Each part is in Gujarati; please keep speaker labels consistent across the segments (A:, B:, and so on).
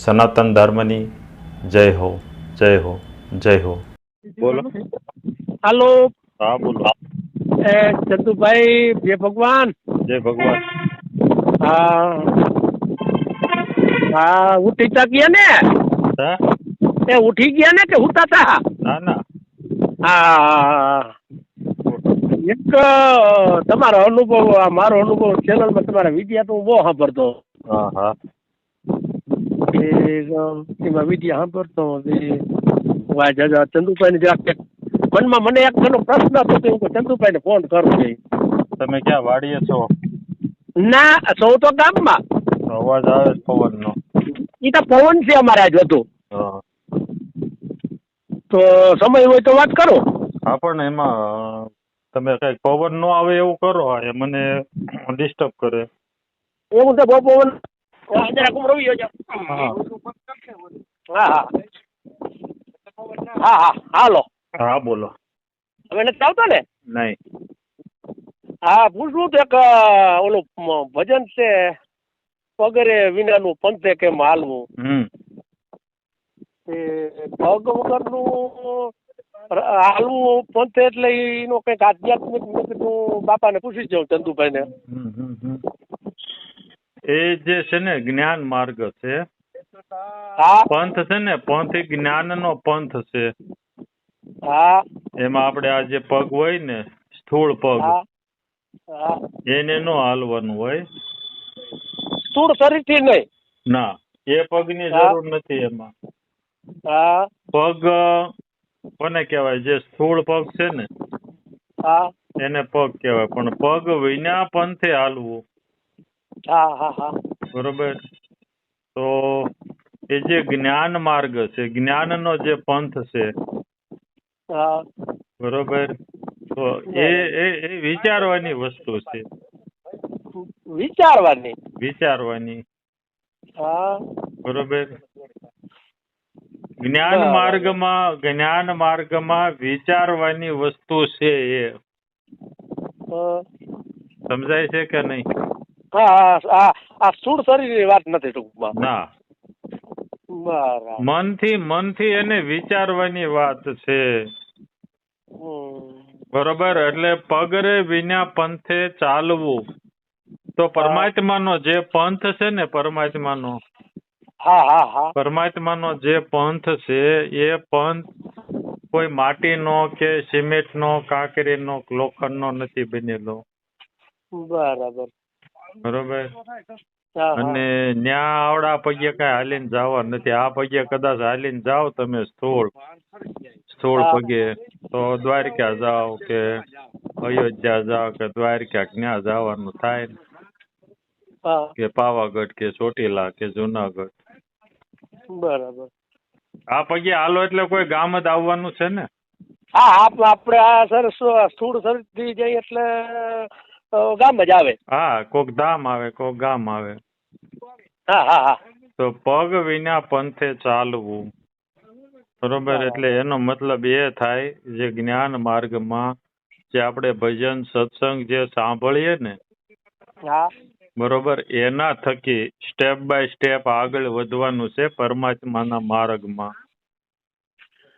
A: સનાતન ધર્મની જય હો, જય હો, જય હો.
B: બોલો.
C: હાલો.
B: હા બોલો.
C: ચંદુભાઈ, જય ભગવાન.
B: જય ભગવાન.
C: હા હા, ઉઠી ગયા ને?
B: હા
C: એ ઉઠી ગયા ને કે ઉઠતા હતા?
B: ના ના.
C: હા, એક તમારો અનુભવ, મારો અનુભવ ચેનલમાં તમારા વિડિયા તો હું બહુ સાંભળતો.
B: હા હા.
C: એમાં વિડિયા સાંભળતો ચંદુભાઈ ને મનમાં મને એક ઘણો પ્રશ્ન હતો કે હું ચંદુભાઈ ને ફોન કરું છું.
B: તમે ક્યાં વાડીએ છો?
C: ના, સૌ તો ગામમાં.
B: અવાજ આવે છે પવનનો.
C: એ તો પવન છે અમારે આજ હતું.
B: હા
C: તો સમય હોય તો વાત કરો.
B: હા, પણ એમાં તમે કઈ પવન નો આવે એવું કરો. એ મને ડિસ્ટર્બ કરે.
C: એવું તો બહુ પવન જરા રવિ
B: હા
C: હા હા હા, હાલો.
B: હા બોલો.
C: હવે નથી આવતો ને?
B: નહીં.
C: હા, પૂછવું તો એક ઓલું ભજન છે, પગરે વિનાનું પંથે કેમ હાલવું. પગ વગરનું હાલવું પંથે એટલે એનો કંઈક આધ્યાત્મિક હું બાપાને પૂછી જાઉં ચંદુભાઈને.
B: એ જે છે ને જ્ઞાન માર્ગ છે.
C: હા
B: પંથ છે ને, પંથ એ જ્ઞાનનો પંથ છે.
C: હા
B: એમાં આપણે આ જે પગ હોય ને, સ્થૂળ પગ,
C: હા હા,
B: એને નો હાલવાનું હોય.
C: સ્થૂળ શરીરથી નહીં?
B: ના, એ પગની
C: હા
B: જરૂર નથી એમાં.
C: હા
B: પગ કોને કહેવાય? જે સ્થૂળ પગ છે ને
C: હા
B: એને પગ કહેવાય. પણ પગ વિના પંથે હાલવું.
C: હા હા હા.
B: બરોબર. તો એ જે જ્ઞાન માર્ગ છે, જ્ઞાનનો જે પંથ છે,
C: હા
B: બરોબર. તો એ એ એ વિચારવાની વસ્તુ છે.
C: વિચારવાની?
B: વિચારવાની.
C: હા
B: બરોબર.
C: બરાબર.
B: જ્ઞાન માર્ગમાં વિચારવાની વસ્તુ છે એ. સમજાય છે કે નહીં?
C: હા હા, આ સ્થૂળ શરીરની વાત નથી ટૂંકમાં.
B: ના,
C: બરાબર.
B: મનથી એને વિચારવાની વાત છે. બરોબર. એટલે પગરે વિના પંથે ચાલવું. તો પરમાત્માનો જે પંથ છે ને, પરમાત્માનો જે પંથ છે, એ પંથ કોઈ માટીનો કે સિમેન્ટનો, કાંકરીનો, લોખંડનો નથી બનેલો.
C: બરાબર.
B: બરોબર.
C: હા હા
B: અને ન્યા આવડા પગે કઈ હાલીને જવા નથી. આ પગે કદાચ હાલીને જાઓ તમે સ્થૂળ
C: હા
B: પગે, તો દ્વારકા જાઓ કે અયોધ્યા જાઓ કે દ્વારકા, ત્યાં જવાનું થાય ને,
C: હા.
B: કે પાવાગઢ કે ચોટીલા કે જુનાગઢ.
C: બરાબર.
B: આ પગે હાલો એટલે કોઈ ગામ જ આવવાનું છે ને.
C: હા, આપણે આ સર સ્થૂળ શરીરથી જઈએ એટલે ગામ જ આવે.
B: હા, કોક ધામ આવે, કોક ગામ આવે.
C: હા હા હા.
B: તો પગ વિના પંથે ચાલવું. બરોબર. એટલે એનો મતલબ એ થાય, જે જ્ઞાન માર્ગમાં જે આપણે ભજન સત્સંગ જે સાંભળીએ ને,
C: હા.
B: બરોબર, એના થકી સ્ટેપ બાય સ્ટેપ આગળ વધવાનું છે પરમાત્માના માર્ગમાં.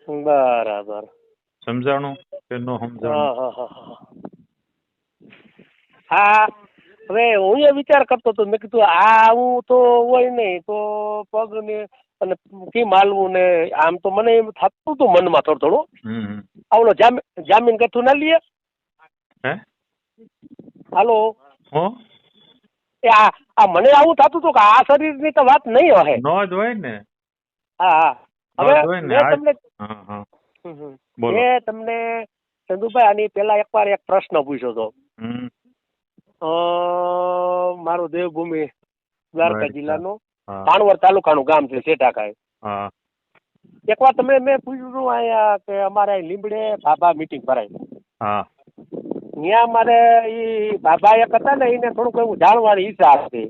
C: બરાબર.
B: સમજાણું કે ન સમજાણું?
C: હા, હવે હું એ વિચાર કરતો હતો, મેં કીધું આવું તો હોય નહીં તો પગ ને અને કેમ હાલવું ને, આમ તો મને એમ થતું હતું મનમાં થોડું. આવલો જામીન કઠું ના લઈએ.
B: હે?
C: હાલો.
B: હો?
C: એ આ મને આવું થતું હતું કે આ શરીરની તો વાત નહીં હોય.
B: નો જ હોય ને.
C: હા હા.
B: નો
C: હવે
B: જ હોય ને.
C: મેં તમને
B: બોલો.
C: મેં તમને ચંદુભાઈ આની પેલા એકવાર એક પ્રશ્ન પૂછ્યો હતો. મારું દેવભૂમિ દ્વારકા જિલ્લાનું ભાણવડ તાલુકાનું ગામ છે સેટાકાઈ. એકવાર તમે મેં પૂછ્યું હતું અહીંયા કે અમારે લીંબડે બાબા મીટિંગ ભરાય. ત્યાં મારે એ બાબા એક હતા ને, એને થોડુંક એવું જાણવાની ઈચ્છા હતી.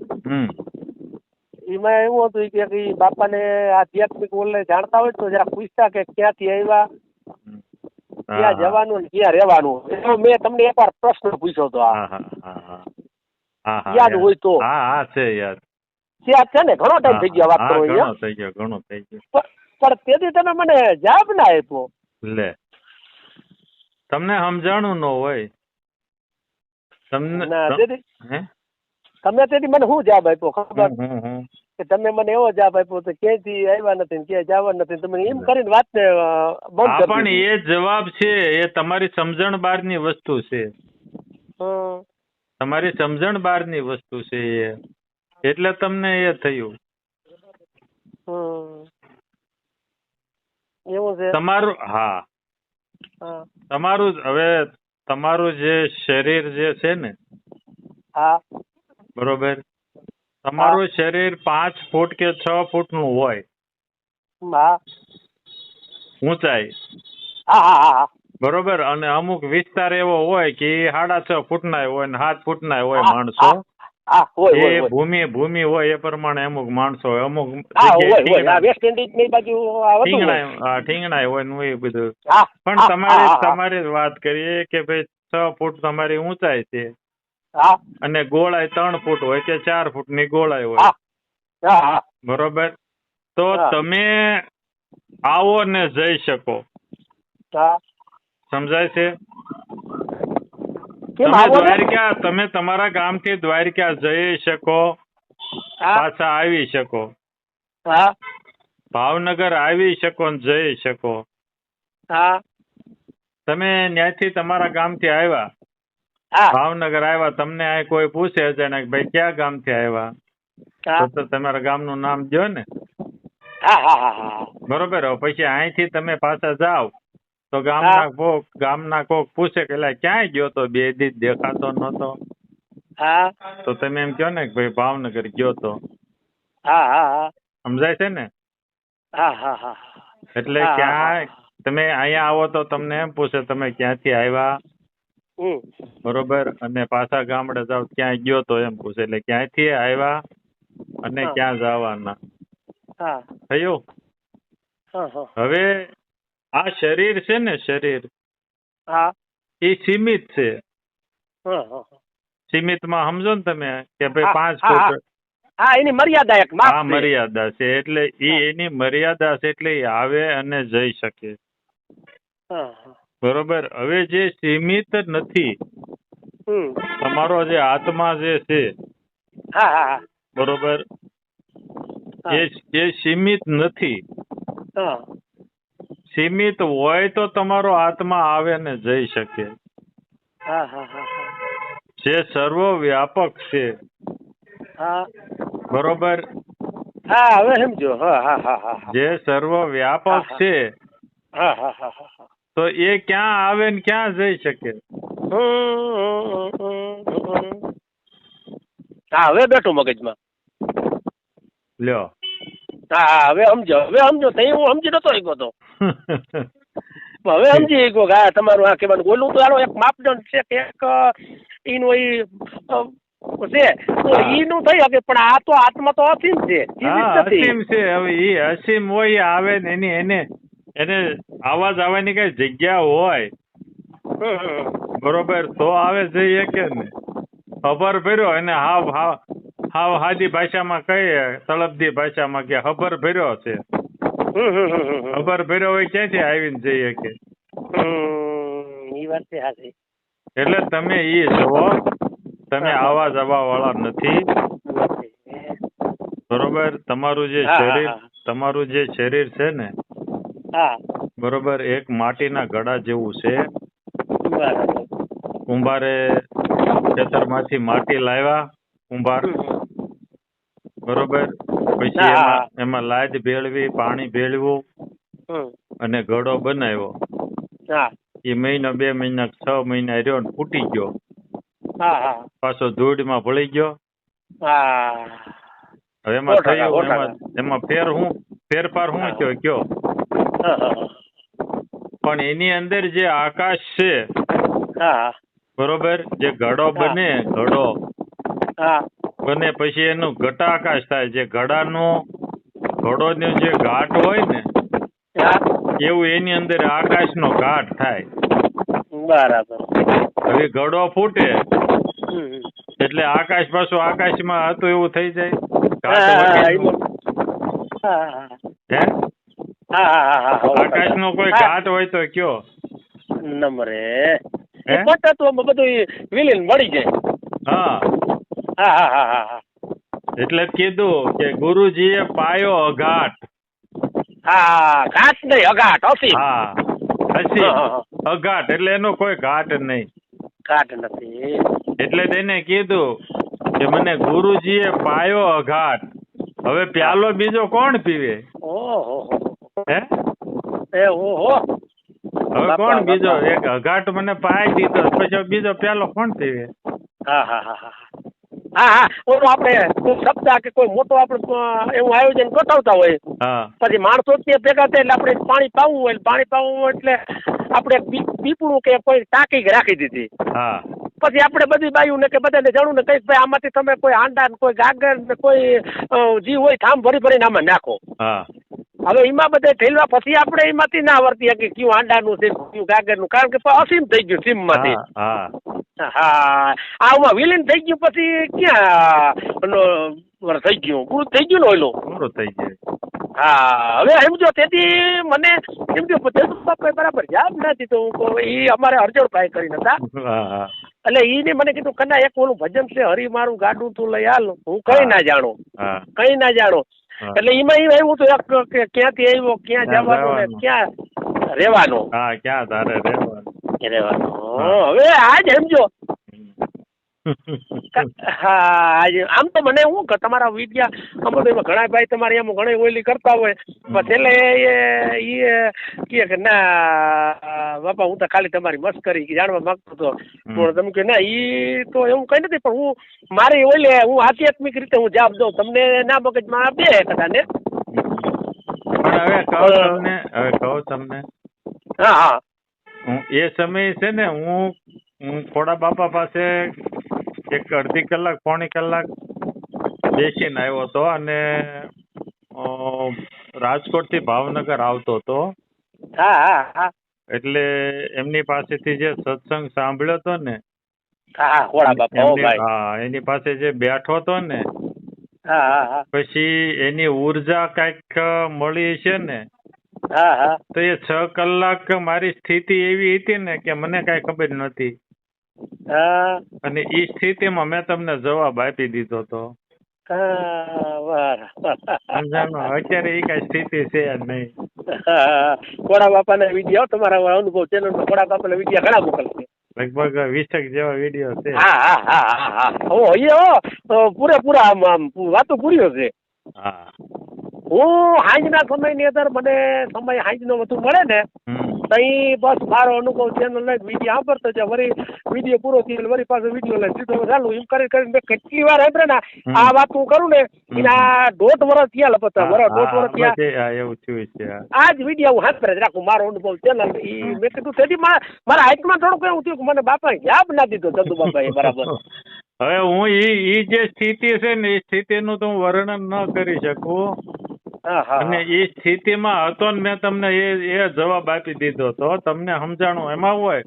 C: એમાં એવું હતું કે બાપાને આધ્યાત્મિક ઓલે જાણતા હોય તો જરા પૂછતા કે ક્યાંથી આવ્યા, ક્યાં જવાનું ને ક્યાં રહેવાનું. એનો મેં તમને એકવાર પ્રશ્ન પૂછ્યો હતો. યાદ હોય તો.
B: હા છે યાદ.
C: ત્યાં છે ને ઘણો ટાઈમ થઈ ગયો વાત
B: હા,
C: કરો
B: ઘણો
C: અહીંયા.
B: થઈ ગયો, ઘણો થઈ ગયો.
C: પણ તેથી તમે મને જવાબ ના આપ્યો.
B: લે, તમને સમજાણું ન હોય તમને
C: ના તેથી
B: હે?
C: તમે તેથી મને શું જવાબ આપ્યો ખબર
B: હું
C: કે તમે મને એવો જવાબ આપ્યો તો ક્યાંયથી આવ્યા નથી ને ક્યાંય જવા નથી, તમે એમ કરીને વાતને બંધ
B: હા,
C: કરી
B: પણ
C: દીધી.
B: એ જવાબ છે એ તમારી સમજણ બહારની વસ્તુ છે.
C: હમ.
B: તમારી સમજણ બહારની વસ્તુ છે એ, એટલે તમને એ થયું.
C: હમ. એવું છે.
B: તમારું હા,
C: હા.
B: તમારું હવે તમારું જે શરીર જે છે ને,
C: હા.
B: બરોબર, તમારું શરીર 5 ફૂટ કે 6 ફૂટનું હોય
C: હા.
B: ઊંચાઈ,
C: હા. હા. હા.
B: બરોબર, અને અમુક વિસ્તાર એવો હોય કે એ 6.5 ફૂટના હોય ને 7 ફૂટના હોય
C: હા.
B: માણસો.
C: હા. હોય
B: એ
C: હોય હોય.
B: ભૂમિ હોય એ પ્રમાણે અમુક માણસો હોય, અમુક
C: હા હોય
B: જગ્યાએ
C: હોય. આ વેસ્ટ ઇન્ડિઝ ની બાજુ આ વધુ હોય.
B: ઠીંગણા હોય ને એ બધું.
C: હા.
B: પણ
C: હા.
B: તમારે
C: હા. હા.
B: તમારે જ વાત કરીએ કે ભાઈ 6 ફૂટ તમારી ઊંચાઈ છે
C: હા.
B: અને ગોળાઈ 3 ફૂટ હોય કે 4 ફૂટની ગોળાઈ હોય,
C: હા. હા. હા.
B: બરોબર, તો
C: હા.
B: તમે આવો ને જઈ શકો.
C: હા.
B: સમજાય છે?
C: કેમ
B: તમે
C: આવો ને?
B: દ્વારકા, તમે તમારા ગામથી દ્વારકા જઈ શકો,
C: હા.
B: પાછા આવી શકો,
C: હા.
B: ભાવનગર આવી શકો ને જઈ શકો.
C: હા.
B: તમે ત્યાંથી તમારા ગામથી આવ્યા,
C: હા.
B: ભાવનગર આવ્યા, તમને આ કોઈ પૂછે અચાનક ભાઈ ક્યાં ગામથી આવ્યા,
C: હા.
B: તો તમારા ગામનું નામ દો ને,
C: હા. હા. હા.
B: બરોબર. હવે પછી અહીંથી તમે પાછા જાઓ તો
C: હા.
B: ગામના કોક પૂછે કે લા ક્યાંય ગયો તો, 2 દિવસ દેખાતો નતો,
C: હા.
B: તો તમે એમ કહો ને કે ભાઈ ભાવનગર ગયો તો.
C: હા. હા.
B: સમજાય છે ને?
C: હા. હા. હા.
B: એટલે
C: હા. હા.
B: ક્યાં
C: હા.
B: તમે અહીંયા આવો તો તમને એમ પૂછે તમે ક્યાંથી આવ્યા,
C: હમ.
B: બરોબર, અને પાછા ગામડે જાવ ક્યાં ગયો તો એમ પૂછે, એટલે ક્યાંથી આવ્યા અને
C: હા.
B: ક્યાં જવાના.
C: હા.
B: થયું?
C: હા. હા.
B: હવે આ શરીર છે ને, શરીર
C: હા.
B: એ સીમિત છે.
C: હા. હા.
B: સીમિતમાં સમજો ને તમે કે ભાઈ
C: હા.
B: 5
C: હા.
B: ફૂટ
C: હા. એની મર્યાદા એક માપ
B: આ
C: છે.
B: મર્યાદા છે, એટલે
C: હા.
B: એની મર્યાદા છે, એટલે એ આવે અને જઈ શકે,
C: હા. હા.
B: બરોબર. હવે જે સીમિત નથી,
C: હમ.
B: તમારો જે આત્મા જે છે,
C: હા. હા.
B: બરોબર,
C: હા.
B: એ સીમિત નથી.
C: હા.
B: સીમિત હોય તો તમારો આત્મા આવે ને જઈ શકે.
C: હા. હા. હા. હા.
B: જે સર્વવ્યાપક છે,
C: હા.
B: બરોબર,
C: હા. હવે સમજો. હા. હા. હા. હા. હા.
B: જે
C: હા.
B: સર્વવ્યાપક
C: હા.
B: છે,
C: હા. હા. હા. હા.
B: તો એ ક્યાં આવે ને ક્યાં જઈ શકે?
C: હા. હવે બેઠું મગજમાં.
B: લ્યો.
C: હા. હવે સમજો. હવે સમજો. તઈ હું સમજી નતો શક્યો તો. હવે સમજી ગયો કે હા તમારું આ કહેવાનું બોલું તો આનો એક માપદંડ છે કે એક એનું છે તો એનું થઈ શકે, પણ આ તો આત્મા તો અસીમ છે, સીમિત
B: હા,
C: નથી.
B: અસીમ છે. હવે એ અસીમ હોય, એ આવે ને એને આવાજ આવવાની કઈ જગ્યા હોય, બરોબર, તો આવે જઈએ કે ને ખબર ભર્યો એને હાવ હાદી ભાષામાં કહીએ, તળપદી ભાષામાં કે ખબર ભર્યો છે. ખબર ભર્યો હોય ક્યાંથી આવીને જઈએ કે?
C: એ વાત છે સાચી.
B: એટલે તમે ઈ જુઓ, તમે આવા જવા વાળા નથી, બરોબર. તમારું જે શરીર છે ને,
C: હા.
B: બરોબર, એક માટીના ઘડા જેવું છે.
C: બરાબર.
B: કુંભારે ખેતરમાંથી માટી લાવ્યા, કુંભાર, બરોબર, પછી એમાં લાદ ભેળવી, પાણી ભેળવું અને ઘડો બનાવ્યો.
C: હા.
B: એ મહિનો 2 મહિના 6 મહિના રહ્યો ને ફૂટી ગયો,
C: હા. હા.
B: પાછો ધૂળમાં ભળી ગયો.
C: હા.
B: હવે એમાં થયું, એમાં ફેરફાર શું થયો કયો? પણ એની અંદર જે આકાશ છે, બરોબર, જે ઘડો બને, ઘડો બને પછી એનું ઘટાકાશ થાય, જે ઘડોનો જે ઘાટ હોય ને, એવું એની અંદર આકાશનો ઘાટ થાય.
C: બરાબર.
B: હવે ઘડો ફૂટે એટલે આકાશ પાછું આકાશમાં હતું એવું થઈ જાય. ઘાટ વગરનું. હે આકાશ નો કોઈ ઘાટ હોય તો કયો
C: નંબરે તત્વમાં બધું વિલીન મળી જાય. હા
B: એટલે કીધું કે ગુરુજીએ પાયો અઘાટ.
C: હા ઘાટ નહીં અઘાટ અસીમ.
B: હા અસીમ અઘાટ એટલે એનો કોઈ ઘાટ નહીં.
C: ઘાટ નથી
B: એટલે તેને કીધું કે મને ગુરુજીએ પાયો અઘાટ. હવે પ્યાલો બીજો કોણ પીવે?
C: ઓહો
B: હે
C: એ ઓહો
B: હવે કોણ બીજો એક અઘાટ મને પાઈ દીધો પછી બીજો પ્યાલો કોણ પીવે?
C: હા ઓલું આપણે શબ્દ કે કોઈ મોટો આપણે એવું આયોજન ગોઠવતા હોય પછી માણસો ભેગા થાય એટલે આપણે પાણી પાવું હોય એટલે આપણે પીપળું કે કોઈ ટાંકી રાખી દીધી. પછી આપણે બધી બાયું ને કે બધાને જાણું ને કઈક ભાઈ આમાંથી તમે કોઈ આંડા ને કોઈ ગાગર ને કોઈ જી હોય થામ ભરીને આમાં નાખો. હવે એમાં બધા ઠેલવા પછી આપણે એમાંથી ના વર્તી કે કયું આંડાનું છે કયું ગાગરનું, કારણ કે અસીમ થઈ ગયું સીમમાંથી. હા આમાં વિલીન થઈ ગયું પછી ક્યાં થઈ ગયું પૂરું થઈ ગયું ને ઓલું
B: પૂરું થઈ ગયું.
C: હા હવે સમજો તેથી મને સમજો બરાબર યાદ નથી તો હું એ અમારે અરજણભાઈ કરીને હતા એટલે એને મને કીધું કના એક ઓલું ભજન છે હરી મારું ગાડું તું લઈ હાલ હું કઈ ના જાણું એટલે એમાં એવું આવ્યું હતું કે ક્યાંથી આવ્યો ક્યાં જવાનું ને ક્યાં રહેવાનું.
B: ક્યાં તારે રહેવાનું
C: હવે આજ સમજો. હા આમ તો મને હું તમારા વિદ્યા અમદાવાદમાં ઘણા ભાઈ તમારે એમ ઘણી ઓઈલી કરતા હોય પણ છેલ્લે એ કે ના બાપા હું તો ખાલી તમારી મસ્કરી જાણવા માંગતો હતો પણ તમે કે ના ઈ તો એવું કઈ નથી પણ હું મારી ઓઈલે હું આધ્યાત્મિક રીતે હું જવાબ દઉં તમને ના મગજમાં બે કદાને
B: પણ હવે કહું તમને
C: હા
B: એ સમયે છે ને હું ખોડા બાપા પાસે એક અડધી કલાક પોણી કલાક બેસીને આવ્યો હતો અને રાજકોટ થી ભાવનગર આવતો હતો. એટલે એમની પાસેથી જે સત્સંગ સાંભળ્યો હતો ને એની પાસે જે બેઠો હતો ને પછી એની ઉર્જા કઈક મળી છે ને તો એ 6 કલાક મારી સ્થિતિ એવી હતી ને કે મને કઈ ખબર નથી અને એ સ્થિતિમાં મેં તમને જવાબ આપી દીધો હતો. અત્યારે એ કઈ સ્થિતિ છે નહીં.
C: ખોડા બાપા ના વિડીયો તમારા અનુભવ ચેનલ માં ખોડા બાપા ના વિડીયો ઘણા મોકલશે
B: લગભગ 20 જેવા વિડીયો છે.
C: પૂરેપૂરા વાતો પૂરીઓ છે. હું હાંજના સમયની અંદર મને સમય હાંજનો વધુ મળે ને તઈ બસ મારો અનુભવ ચેનલ લઈને વિડીયો સાંભળતો છે. વળી વિડીયો પૂરો થયો વળી પાછો વિડીયો લઈને સીધો ચાલુ એમ કરીને મેં કેટલી વાર સાંભળે ને આ વાત હું કરું ને એના 1.5 વર્ષ થયા લપતા 1.5 વર્ષ થયા
B: એવું થયું છે.
C: આ જ વિડીયો હું સાંભળે જ રાખું મારો અનુભવ ચેનલ મેં કીધું તેથી મારા હાઈટમાં થોડુંક એવું થયું કે મને બાપા યાદ ના દીધો ચંદુ બાપા બરાબર.
B: હવે હું ઈ જે સ્થિતિ છે ને એ સ્થિતિનું તો હું વર્ણન ન કરી શકું અને એ સ્થિતિમાં હતો ને મેં તમને એ જવાબ આપી દીધો તો તમને સમજાણું એમાં હોય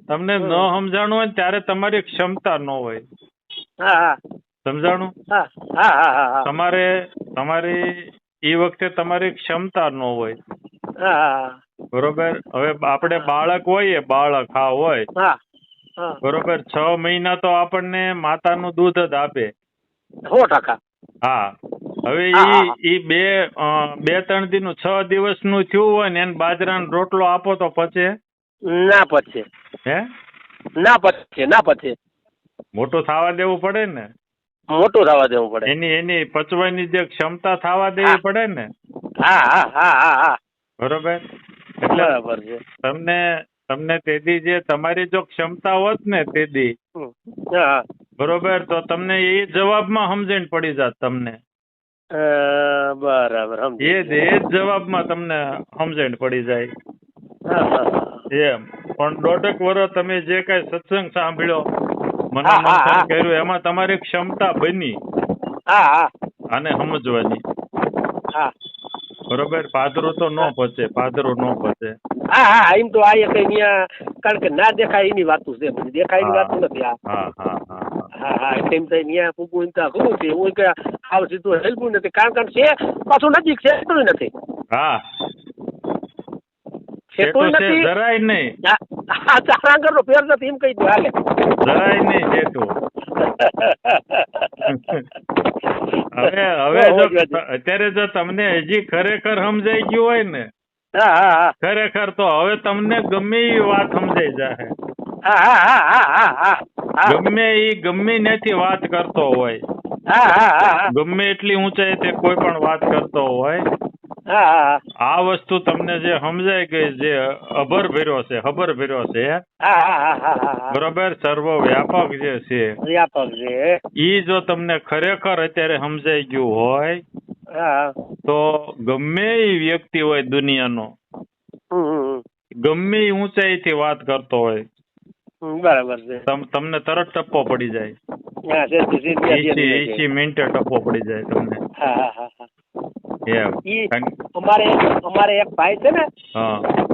B: તમને ન સમજાણું હોય ત્યારે તમારી ક્ષમતા ન હોય. સમજાણું? તમારી એ વખતે તમારી ક્ષમતા ન હોય. બરોબર. હવે આપણે બાળક હોઈએ બાળક હોય બરોબર 6 મહિના તો આપણને માતાનું દૂધ જ આપે
C: 100%.
B: હા હવે ઈ 2-3 દિનનું 6 દિવસનું થયું હોય ને એને બાજરાનો રોટલો આપો તો પચે
C: ના પચે.
B: હે
C: ના પચે.
B: મોટું થવા દેવું પડે ને.
C: મોટું થવા દેવું પડે.
B: એની પચવાની જે ક્ષમતા થવા દેવી પડે ને. બરોબર. એટલે
C: બરાબર છે.
B: તમને તેદી જે તમારી જો ક્ષમતા હોત ને તેદી બરોબર તો તમને એ જવાબમાં સમજણ પડી જાત તમને.
C: બરાબર.
B: એ જ જવાબમાં તમને સમજણ પડી જાય એમ. પણ 1.5 વર્ષ તમે જે કઈ સત્સંગ સાંભળ્યો મનોમંથન કર્યું એમાં તમારી ક્ષમતા બની આને સમજવાની. બરોબર. પાદરો તો ન પચે.
C: એમ તો આ કઈ કારણ કે ના દેખાય એની વાતું છે દેખાય એની વાતું નથી. એમ તો ત્યાં પૂગું એમ તો ખરું છે હું કે આવ સીધું હેલ્પું નથી કારણ છે પાછું નજીક છે એટલું નથી.
B: હા
C: સેટું નથી
B: જરાય નહીં.
C: હા ચારાંગર નો ફેર નથી એમ કહી દો હાલે.
B: જરાય નહીં સેટું. હવે જો અત્યારે જો તમને હજી ખરેખર સમજાઈ ગયું હોય ને ખરેખર તો હવે તમને ગમે એ વાત સમજાઈ જાય. ગમે ત્યાંથી વાત કરતો હોય, ગમે એટલી ઊંચાઈ તે કોઈ પણ વાત કરતો હોય, આ વસ્તુ તમને જે સમજાય કે જે ખબર ભર્યો છે બરોબર, સર્વ વ્યાપક જે છે ઈ જો તમને ખરેખર અત્યારે સમજાઈ ગયું હોય તો ગમે એ વ્યક્તિ હોય દુનિયાનો, ગમે એ ઊંચાઈ થી વાત કરતો હોય,
C: બરાબર છે,
B: તમને તરત ટપ્પો પડી જાય. 80 મિનિટે ટપ્પો પડી જાય તમને.
C: અમારે એક ભાઈ છે ને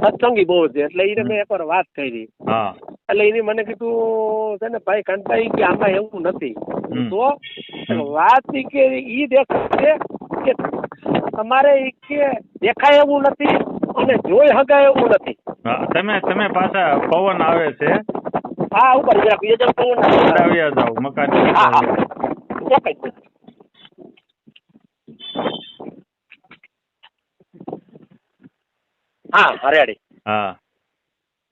C: સત્સંગી બહુ છે એટલે એને મેં એકવાર વાત કરી એટલે એને મને કીધું છે ને ભાઈ કાંતભાઈ કે આમાં એવું નથી તો વાત કે ઈ દેખાય છે કે તમારે કે દેખાય એવું નથી અને જોઈ હગાય એવું નથી.
B: તમે પાછા પવન આવે છે.
C: હા ઉપર પવન
B: આવ્યા જાવ મકાન.
C: હા હરિયાળી.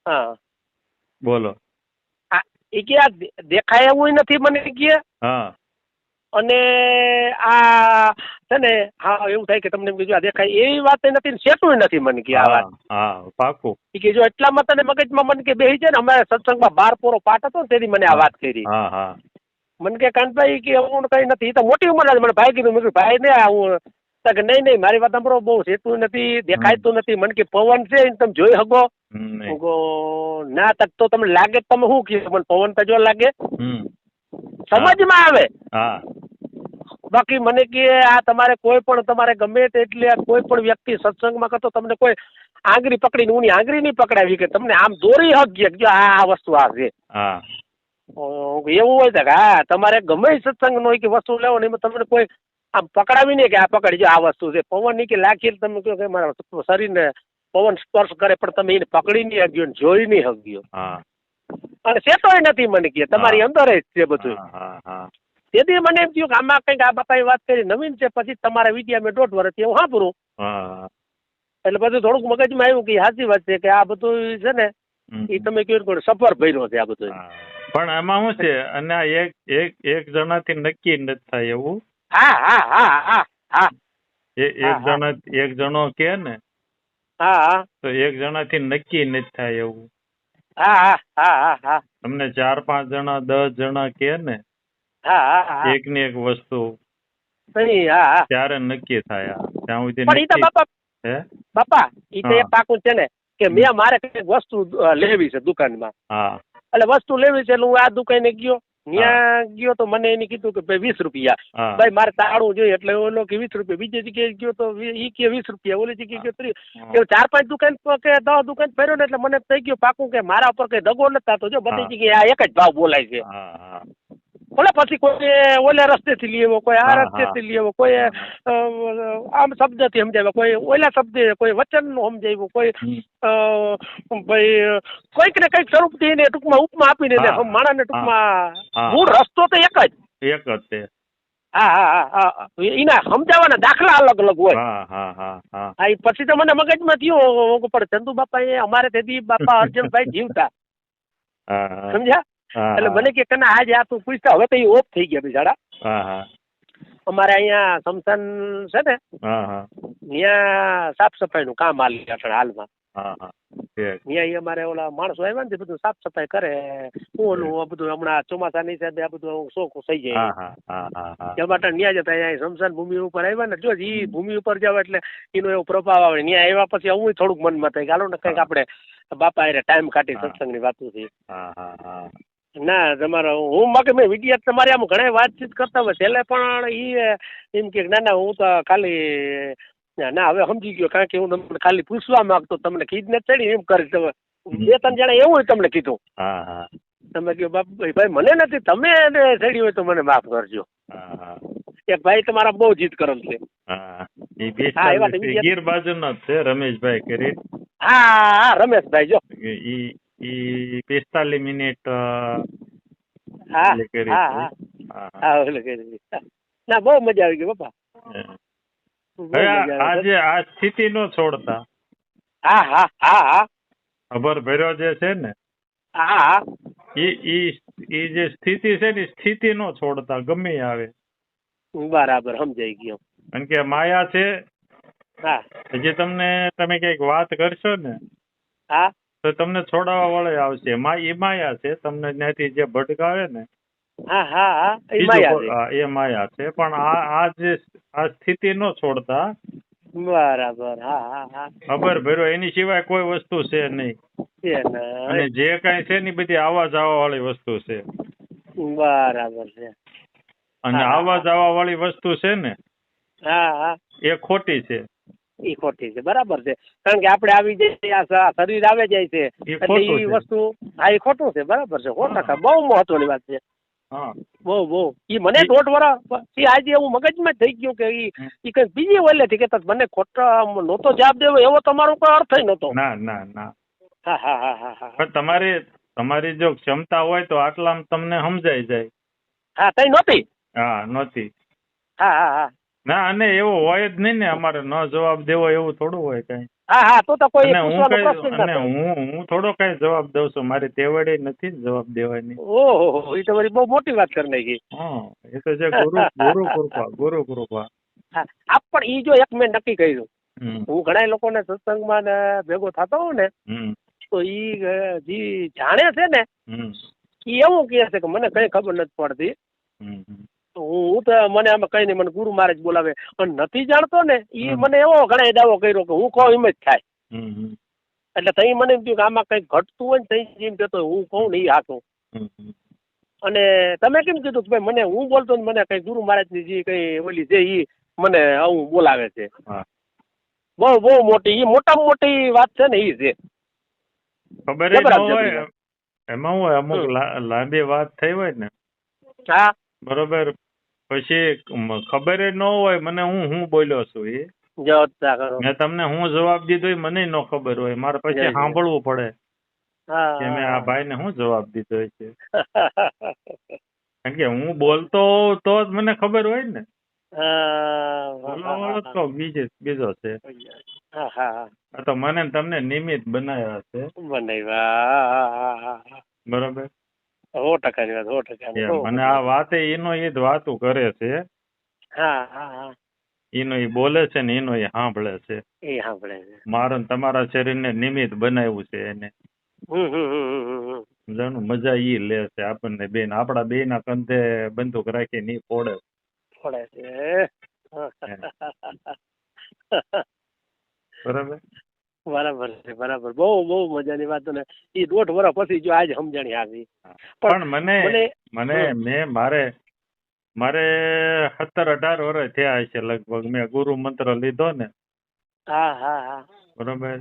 B: હા બોલો.
C: એ કે દેખાય એવું નથી મને કે અને આ છે ને હા એવું થાય કે તમને બીજું આ દેખાય એવી વાત નથી સેટું નથી મને કે આ વાત.
B: પાકું.
C: એ કે જો એટલામાં તને મગજમાં મને કે બેસી જાય ને અમારે સત્સંગમાં 12 પોરો પાઠ હતો ને તેથી મને આ વાત કરી. મને કે કાંતભાઈ કે એવું કઈ નથી તો મોટી ઉંમર મને ભાઈ કીધું મેં ભાઈ ને આવું નહીં મારી વાત સાંભળો બહુ સેટું નથી દેખાયતું નથી મને કે પવન છે તમે જોઈ શકો ના તક તો તમને લાગે તમે શું કીધું મને પવન તો જો લાગે સમજમાં આવે. બાકી મને કે આ તમારે કોઈ પણ તમારે ગમે એટલે કોઈ પણ વ્યક્તિ સત્સંગમાં કરતો તમને કોઈ આંગળી પકડીને ઊની આંગળી નહીં પકડાવી કે તમને આમ દોરી હકીએ કે આ વસ્તુ આ છે એવું હોય તો હા તમારે ગમે સત્સંગ નો કે વસ્તુ લેવો ને એમાં તમને કોઈ આમ પકડાવી નહીં કે આ પકડજો આ વસ્તુ છે પવન ની કે લાખી તમે કહો કે મારા શરીરને પવન સ્પર્શ કરે પણ તમે એને પકડી નહીં હગ્યો ને જોઈ નહીં હગ્યો અને સેટોય નથી મને કે તમારી અંદર જ છે બધું. તેથી મને એમ થયું કે આમાં કંઈક આ બાપાએ વાત કરી નવીન છે પછી તમારા વિદ્યા મેં 1.5 વર્ષથી હું સાંભળું એટલે બધું થોડુંક મગજમાં આવ્યું કે સાચી વાત છે કે આ બધું છે ને એ તમે કહ્યું સફર ભર્યો છે આ બધું.
B: પણ આમાં શું છે અને એક જણાથી નક્કી નથી થાય એવું. એક જણો કે ને તો એક જણાથી નક્કી નથી થાય એવું. તમને 4-5 જણા 10 જણા કે ને એક ની એક વસ્તુ ત્યારે નક્કી થાય. ત્યાં સુધી
C: બાપા ઈ તો એક પાકું છે ને કે મેં મારે કઈક વસ્તુ લેવી છે દુકાનમાં એટલે વસ્તુ લેવી છે એટલે હું આ દુકાને ગયો ત્યાં ગયો તો મને એને કીધું કે ભાઈ 20 રૂપિયા ભાઈ મારે તાળું જોઈએ એટલે ઓલો કે 20 રૂપિયા બીજી જગ્યાએ ગયો તો ઈ કે 20 રૂપિયા ઓલી જગ્યાએ ગયો 30 4-5 દુકાન કે 10 દુકાન ફર્યો ને એટલે મને થઈ ગયું પાકું કે મારા ઉપર કઈ દગો નથી થતો જો બધી જગ્યાએ આ એક જ ભાવ બોલાય છે. ભલે પછી કોઈ ઓલા રસ્તેથી લઈ આવ્યો કોઈ આ રસ્તેથી લઈ આવ્યો કોઈ આમ શબ્દથી સમજાવ્યો કોઈ ઓલા શબ્દ કોઈ વચનનું સમજાવ્યું કોઈ ભાઈ કોઈક ને કંઈક સ્વરૂપથી એને ટૂંકમાં ઉપમા આપીને માણસને ટૂંકમાં મૂળ રસ્તો તો એક જ
B: છે.
C: એના સમજાવવાના દાખલા અલગ અલગ હોય. પછી તો મને મગજમાં થયું પણ ચંદુ બાપા એ અમારે તેથી બાપા અર્જુનભાઈ જીવતા સમજ્યા એટલે મને કે કના આજે આ તું પૂછતા હવે તો એ ઓફ થઈ ગયા બિચારા. અમારે અહીંયા સમસાન છે ને ત્યાં સાફ સફાઈ નું કામ હાલમાં ત્યાં અમારે ઓલા માણસો આવ્યા ને બધું સાફ સફાઈ કરે ઓલું બધું હમણાં ચોમાસાની હિસાબે આ બધું શોખ થઈ જાય એ માટે ત્યાં જતા અહીંયા સમસાન ભૂમિ ઉપર આવ્યા ને જો એ ભૂમિ ઉપર જાવ એટલે એનો એવો પ્રભાવ આવે ત્યાં આવ્યા પછી હું થોડુંક મનમાં થાય કે હાલો ને કંઈક આપણે બાપા એ ટાઈમ કાઢી સત્સંગની વાતો થી ના તમારા હું માગે મેં વિડીયા તમારે આમ ઘણા વાતચીત કરતા હોય છેલ્લે પણ એ એમ કે ના હું તો ખાલી ના હવે સમજી ગયો કારણ કે હું તમને ખાલી પૂછવા માંગતો તમને ખીજ ને ચડી એમ કરી તમે 2-3 જણા એવું તમને કીધું તમે કહો બાપ ભાઈ મને નથી તમે ચડી હોય તો મને માફ કરજો એક ભાઈ તમારા બહુ જીત કરેલ છે.
B: હા એ
C: હા, એવા
B: 45 ગીર બાજુનો જ છે રમેશભાઈ કરી.
C: હા હા રમેશભાઈ જો.
B: ઈ 45 મિનિટ
C: હા
B: ઓલી કરી
C: હા
B: હતી.
C: હા
B: હા
C: હા ઓલે કરી. ના બહુ મજા આવી ગઈ બાપા. બહુ
B: હવે
C: મજા આવે છે.
B: આજે આ સ્થિતિ નો છોડતા
C: હા હા હા હા
B: ખબર ભર્યો જે છે ને
C: હા હા
B: ઈ જે સ્થિતિ છે ને સ્થિતિ નો છોડતા ગમે ઈ આવે.
C: બરાબર સમજાઈ ગયો.
B: કારણ કે માયા છે.
C: હા
B: જે તમે કઈક વાત કરશો ને
C: હા
B: તો તમને છોડાવવા વાળો આવશે. એ માયા છે. તમને ત્યાંથી જે ભટકાવે ને
C: હા હા હા એ
B: બીજું
C: માયા છે.
B: એ માયા છે. પણ આ સ્થિતિ નો છોડતા
C: બરાબર હા હા હા
B: ખબર ભર્યો એની સિવાય કોઈ વસ્તુ છે નહીં.
C: છે
B: અને
C: ને.
B: જે કઈ છે ને બધી આવવા જવા વાળી વસ્તુ છે.
C: બરાબર છે.
B: અને
C: હા
B: આવવા
C: હા
B: જવા વાળી વસ્તુ છે ને
C: હા હા
B: એ ખોટી છે.
C: એ ખોટી છે. બરાબર છે. કારણ કે આપણે આવી જાય આ શરીર આવે જાય છે
B: એ
C: એટલે
B: ખોટું
C: એ
B: છે.
C: વસ્તુ હા એ ખોટું છે. બરાબર છે. 100% બહુ મહત્વની વાત છે.
B: હા
C: બહુ બહુ ઈ મને 1.5 વર્ષ પછી આજે એવું મગજમાં થઈ ગયું કે ઈ કઈ બીજી ઓલેથી કે મને ખોટા નહોતો જવાબ દેવો એવો તમારો કોઈ અર્થ નહોતો.
B: ના ના ના
C: હા હા હા હા હા
B: પણ તમારી જો ક્ષમતા હોય તો આટલામાં તમને સમજાઈ જાય.
C: હા કઈ નહોતી.
B: હા નહોતી.
C: હા હા હા
B: ના અને એવું હોય જ નહીં ને અમારે ન જવાબ દેવો એવું થોડું હોય કઈ.
C: હા હા તો કોઈ
B: અને
C: પૂછવાનો પ્રશ્ન જ ના થાય.
B: હું થોડો કઈ જવાબ દઉં છું. મારી તેવડે નથી ને જવાબ દેવાની.
C: ઓહો એ તો વળી બહુ મોટી વાત કરી નાખી.
B: હા એ તો છે ગુરુ કૃપા.
C: હા પણ ઈ જો એક મેં નક્કી કર્યું.
B: હમ
C: હું ઘણા લોકોને સત્સંગમાં ને ભેગો થતો હોઉં ને
B: હમ
C: તો ઈ જે જાણે છે ને
B: હમ
C: ઈ એવું કહે છે કે મને કઈ ખબર નથી પડતી.
B: હમ
C: હું તો મને આમાં કઈ નહીં મને ગુરુ મહારાજ બોલાવે પણ નથી જાણતો ને ઈ
B: હમ
C: મને એવો ઘણા દાવો કર્યો કે હું કહું એમ જ થાય.
B: હમ
C: એટલે તઈ મને એમ થયું કે આમાં કઈક ઘટતું હોય ને તઈ એમ કહેતો હું કહું ને ઈ હાથું.
B: હમ
C: અને તમે કેમ કીધું કે ભાઈ મને હું બોલતો ને મને કઈ ગુરુ મહારાજની જે કઈ ઓલી છે ઈ મને આવું બોલાવે છે.
B: હા
C: બહુ બહુ મોટી ઈ મોટામાં મોટી વાત છે ને ઈ છે.
B: ખબર ન હોય એમાં હું અમુક લાંબી વાત થઈ હોય ને
C: હા
B: બરોબર પછી ખબર ન હોય મને હું બોલ્યો છું એ
C: જવાબ કરો.
B: મેં તમને હું જવાબ દીધો એ મને ન ખબર હોય. મારે પછી સાંભળવું પડે કે મેં આ ભાઈને શું જવાબ દીધો છે. કારણ કે હું બોલતો હોઉં તો જ મને ખબર હોય ને. બોલવા વાળો તો બીજો છે. આ તો મને તમને નિમિત્ત બનાવ્યા છે. બરોબર
C: 100% વાત 100%.
B: મને આ વાતે એનો એ જ વાતું કરે છે. એનો એ બોલે છે ને એનો એ સાંભળે છે.
C: એ સાંભળે છે.
B: મારો તમારા શરીરને નિમિત્ત બનાવ્યું છે એને. જાણું મજા ઈ લે છે આપણને બેન આપડા બે ના કંધે બંદૂક રાખીને ઈ ફોડે
C: છે.
B: બરાબર
C: બરાબર છે. બરાબર બહુ બહુ મજાની વાત. ને એ 1.5 વર્ષ પછી જો આજ સમજણી આવી.
B: પણ મને મારે 17-18 વર્ષ થયા છે લગભગ. મેં ગુરુ મંત્ર લીધો ને. બરોબર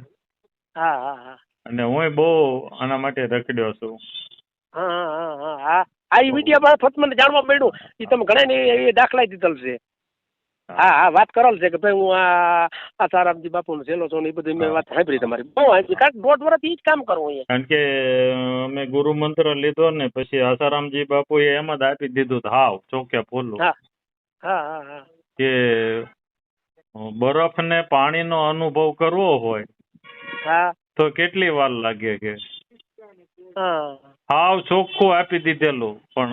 B: અને હું બહુ આના માટે રખડ્યો છું.
C: આ વિડીયો મારફત મને જાણવા મળ્યું. એ તમે ઘણા ને દાખલા દીધેલ છે. વાત કરેલ છે કે ભાઈ હું આ સારામજી બાપુ નો છેલ્લો છું. એ બધી મેં વાત સાંભળી તમારી. બહુ સાંભળી. કારણ 1.5 વર્ષથી જ કામ કરું અહીંયા.
B: કારણ કે અમે ગુરુ મંત્ર લીધો ને પછી આસારામજી બાપુ એ એમ જ આપી દીધું હાવ ચોખ્યા ફૂલું કે બરફ ને પાણીનો અનુભવ કરવો હોય તો કેટલી વાર લાગે કે હાવ ચોખ્ખું આપી દીધેલું. પણ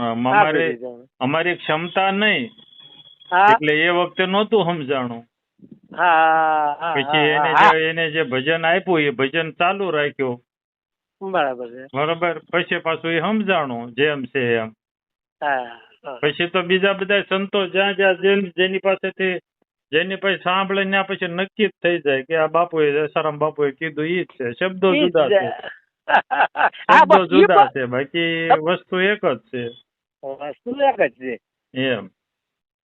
B: અમારી ક્ષમતા નહીં એટલે એ વખતે નહોતું સમજાણું. પછી એને જે ભજન આપ્યું એ ભજન ચાલુ રાખ્યું. બરાબર પછી પાછું એ સમજાણું જેમ છે એમ. પછી તો બીજા બધા સંતો જ્યાં જેની પાસે સાંભળે ત્યાં પછી નક્કી જ થઈ જાય કે આ બાપુએ આસારામ બાપુએ કીધું ઈ જ છે. શબ્દો જુદા છે. શબ્દો જુદા છે બાકી વસ્તુ એક જ છે.
C: વસ્તુ એક જ છે
B: એમ.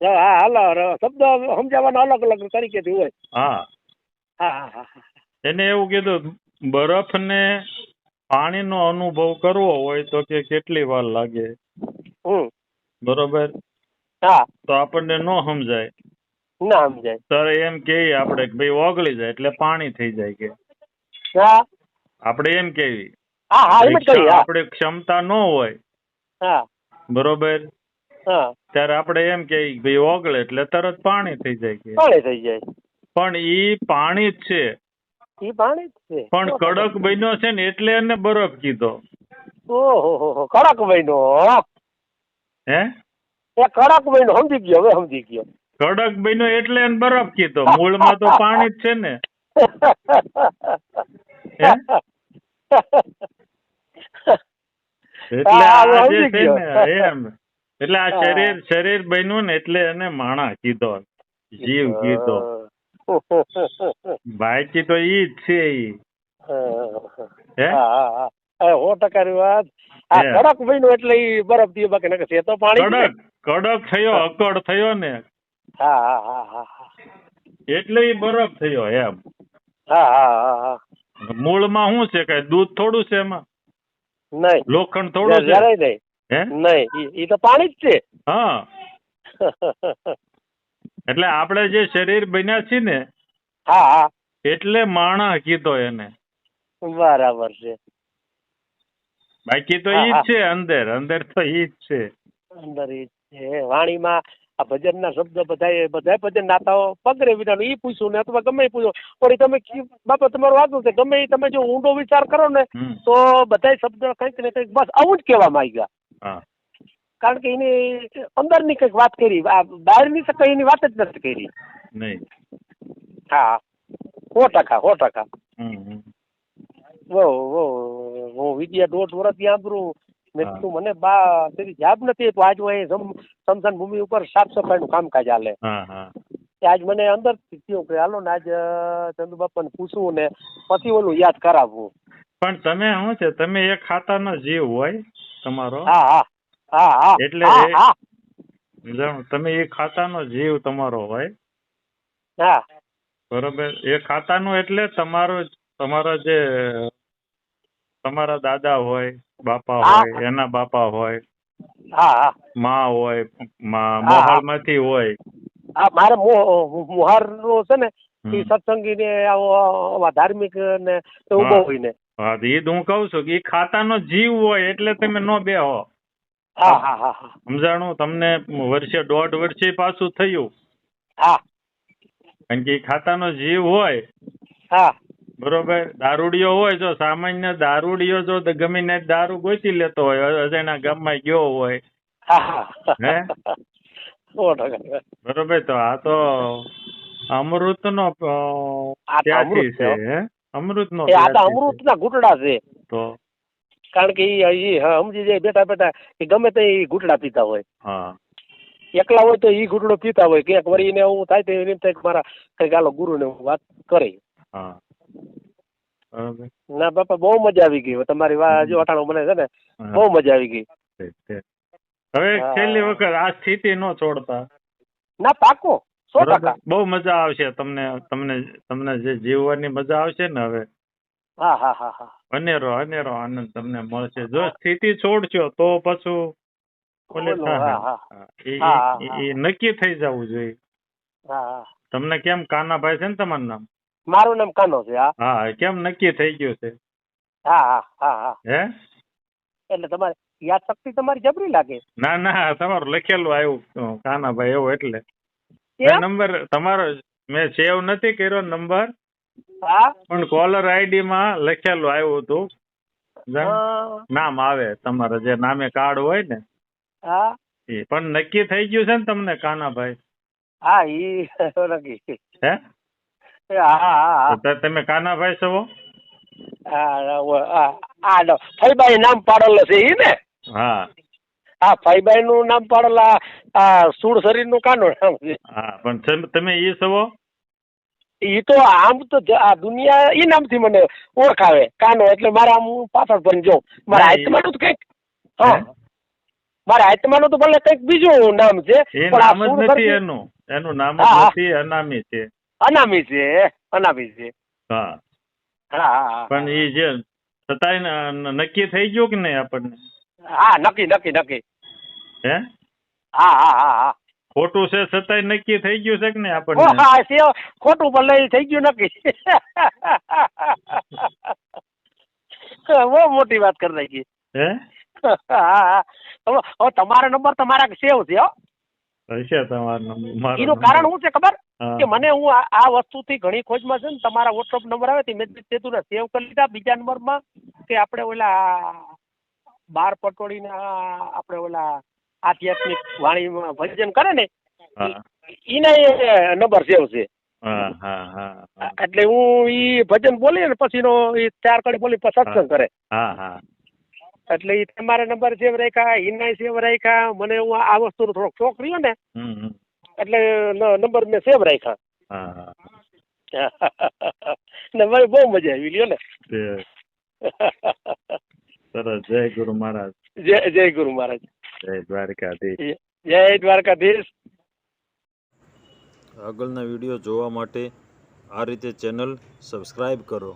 C: હાલો શબ્દો સમજાવવાનો અલગ અલગ તરીકેથી હોય.
B: એને એવું કીધું બરફ ને પાણીનો અનુભવ કરવો હોય તો કે કેટલી વાર લાગે. બરોબર
C: હા
B: તો આપણને ન સમજાય.
C: ના સમજાય.
B: સર એમ કહીએ આપણે કે ભાઈ ઓગળી જાય એટલે પાણી થઈ જાય કે
C: હા
B: આપણે એમ કેવી
C: હા હા એમ જ કરી. હા
B: આપણે ક્ષમતા ન હોય
C: હા
B: બરોબર
C: હા
B: ત્યારે આપણે એમ કહીએ કે ભાઈ ઓગળે એટલે તરત પાણી થઈ જાય કે
C: પાણી થઈ જાય.
B: પણ ઈ પાણી જ છે
C: એ પાણી જ છે.
B: પણ કડક બન્યો છે ને એટલે એને બરફ કીધો.
C: ઓહો કડક બન્યો.
B: હે
C: એ કડક બન્યો સમજી ગયો. હવે સમજી ગયો.
B: કડક બન્યો એટલે એને બરફ કીધો. મૂળમાં તો પાણી જ છે ને. હે એટલે આ જે છે ને એમ એટલે આ શરીર બન્યું ને એટલે એને માણા કીધો, જીવ કીધો. બાકી તો ઈ જ છે ઈ. હે
C: 100% ની વાત. આ કડક બન્યું એટલે ઈ બરફ દીયો. બાકી નકર છે તો પાણી.
B: કડક થયો, અકડ થયો ને.
C: હા હા હા હા
B: એટલે ઈ બરફ થયો એમ.
C: હા હા હા
B: મૂળમાં શું છે? કઈ દૂધ થોડું છે એમાં?
C: નહીં.
B: લોખંડ થોડું છે?
C: જરાય નહીં.
B: હે
C: નહીં, ઈ તો પાણી જ છે.
B: હા એટલે આપણે જે શરીર બન્યા છીએ ને
C: હા હા
B: એટલે માણા કીધો એને.
C: બરાબર છે.
B: બાકી તો ઈ જ છે. અંદર તો ઈ જ છે.
C: અંદર ઈ છે. વાણીમાં આ ભજનના શબ્દ બધા ભજન નાતાઓ પગરે વિનાનું ઈ પૂછ્યું ને અથવા ગમે એ પૂછો પણ તમે બાપા તમારું વાંચું છે ગમે એ તમે જો ઊંડો વિચાર કરો ને તો બધા શબ્દ કંઈક ને કંઈક બસ આવું જ કહેવા માંગ્યા. કારણ કે એની અંદરની કંઈક વાત કરી, બહારની તો કઈ એની વાત જ નથી કરી.
B: નહીં.
C: હા 100%. હું વિદ્યા 1.5 વર્ષ ત્યાં આંબરું મેં કીધું મને બા તેરી જાબ નથી. તો આજ હું સમસાન ભૂમિ ઉપર સાફ સફાઈનું કામકાજ હાલે. આજ મને અંદર થયું કે હાલો ને આજ ચંદુ બાપાને પૂછવું ને પછી ઓલું યાદ કરાવવું.
B: પણ તમે શું છે, તમે એક ખાતાનો જીવ હોય તમારો.
C: હા હા હા હા
B: એટલે જાણો તમે એ ખાતાનો જીવ તમારો હોય.
C: હા
B: બરોબર. એ ખાતાનું એટલે તમારા જે તમારા દાદા હોય, બાપા હોય, એના બાપા હોય, માં હોય, મોહાલમાંથી હોય.
C: હા મારે મોહાર નો છે ને એ સત્સંગી ને આવો ધાર્મિક ને એવું બહુ હોય ને.
B: હા એ જ હું કઉ છું કે એ ખાતાનો જીવ હોય એટલે તમે નો બેહો.
C: હા હા હા
B: સમજાણું તમને? વર્ષે 1.5 વર્ષે પાછું થયું.
C: હા
B: કારણ કે એ ખાતાનો જીવ હોય.
C: હા
B: બરોબર. દારૂડિયો હોય, જો સામાન્ય દારૂડિયો જો ગમે ને દારૂ ગોતી લેતો હોય, અજાણ્યા ગામમાં ગયો હોય. હે
C: 100%.
B: બરોબર. તો આ તો અમૃતનો ત્યાગી છે. હે અમૃતનો
C: અમૃતના ઘૂંટડા છે.
B: તો
C: કારણ કે ઈ સમજી જાય બેઠા બેઠા એ ગમે તે ઘૂંટડા પીતા હોય.
B: હા
C: એકલા હોય તો ઈ ઘૂંટડો પીતા હોય. ક્યાંક વળીને એવું થાય તો એમ થાય કે મારા કઈક આલો ગુરુને વાત કરી.
B: હા બરોબર.
C: ના બાપા બહુ મજા આવી ગઈ તમારી વાત. જો અટાણું મને છે ને બહુ મજા આવી ગઈ.
B: હવે છેલ્લી વખત આ સ્થિતિ નો છોડતા.
C: ના પાકો 100%.
B: બહુ મજા આવશે તમને જે જીવવાની મજા આવશે ને હવે.
C: હા હા હા હા
B: અનેરો આનંદ તમને મળશે. જો સ્થિતિ છોડશો તો પાછું એ નક્કી થઈ જવું જોઈએ. તમને કેમ કાનાભાઈ છે ને તમારું નામ?
C: મારું નામ કાનો છે.
B: હા કેમ નક્કી થઈ ગયું છે?
C: હા હા હા હા
B: હે
C: એટલે તમારે યાદ શક્તિ તમારી જબરી લાગે.
B: ના તમારું લખેલું આવ્યું કાનાભાઈ એવું એટલે નંબર તમારો મેં સેવ નથી કર્યો નંબર. પણ કોલર આઈડી માં લખેલું આવ્યું હતું. નામ આવે તમારે જે નામે કાર્ડ હોય ને એ. પણ નક્કી થઈ ગયું છે ને તમને કાનાભાઈ?
C: હા ઈ નક્કી.
B: હે તમે કાનાભાઈ છો?
C: ફઈબાઈ નામ પાડેલું છે ઈ ને?
B: હા
C: ફઈબાઈ નું નામ પાડેલા સુર શરીર નું કાનો નામ છે.
B: હા પણ તમે ઈ છો?
C: ઈ તો આમ તો આ દુનિયા ઈ નામથી મને ઓળખાવે કાનો. એટલે મારા હું પાછળ પણ જોઉં. મારા આત્માનું તો કઈક મારા આત્માનું તો ભલે કઈક બીજું નામ છે.
B: નામ જ નથી એનું નામ જ નથી. અનામી છે.
C: અનામી છે.
B: હા
C: હા
B: પણ એ જે છતાંય નક્કી થઈ ગયું કે નહીં આપણને?
C: હા નક્કી.
B: હે
C: હા
B: ખોટું છે છતાંય નક્કી થઈ ગયું છે કે નહીં
C: ઓ
B: આપણને?
C: હા સેવ ખોટું પણ લઈ થઈ ગયું નક્કી. બહુ મોટી વાત કરી નાખી.
B: હે
C: હા હવે તમારો નંબર તમારા સેવ છે હો.
B: હશે તમારો નંબર મારો
C: એનું
B: નંબર.
C: કારણ શું છે ખબર
B: હા.
C: કે મને હું આ વસ્તુથી ઘણી ખોજમાં છે ને તમારા વોટ્સઅપ નંબર આવે તે મેં તું સેવ કરી લીધા. બીજા નંબરમાં કે આપણે ઓલા બાર પટોળીના આપણે ઓલા આધ્યાત્મિક વાણીમાં ભજન કરે ને
B: હા
C: એના નંબર સેવ છે.
B: હા હા હા હા.
C: એટલે હું ઈ ભજન બોલી ને પછી નો ઈ 4 કડી બોલી પછી સત્સંગ કરે.
B: હા હા
C: એટલે ઈ તમારા નંબર સેવ રાખ્યા, ઈનાય સેવ રાખ્યા. મને હું આ વસ્તુનો થોડોક શોખ રહ્યો ને એટલે નંબર મેં સેવ રાખ્યા.
B: હા
C: ને મને બહુ મજા આવી લ્યો ને.
B: સરસ. જય ગુરુ મહારાજ.
C: જય ગુરુ મહારાજ.
B: જય દ્વારકાધીશ.
C: જય દ્વારકાધીશ.
A: આગળના વિડીયો જોવા માટે આ રીતે ચેનલ સબસ્ક્રાઈબ કરો.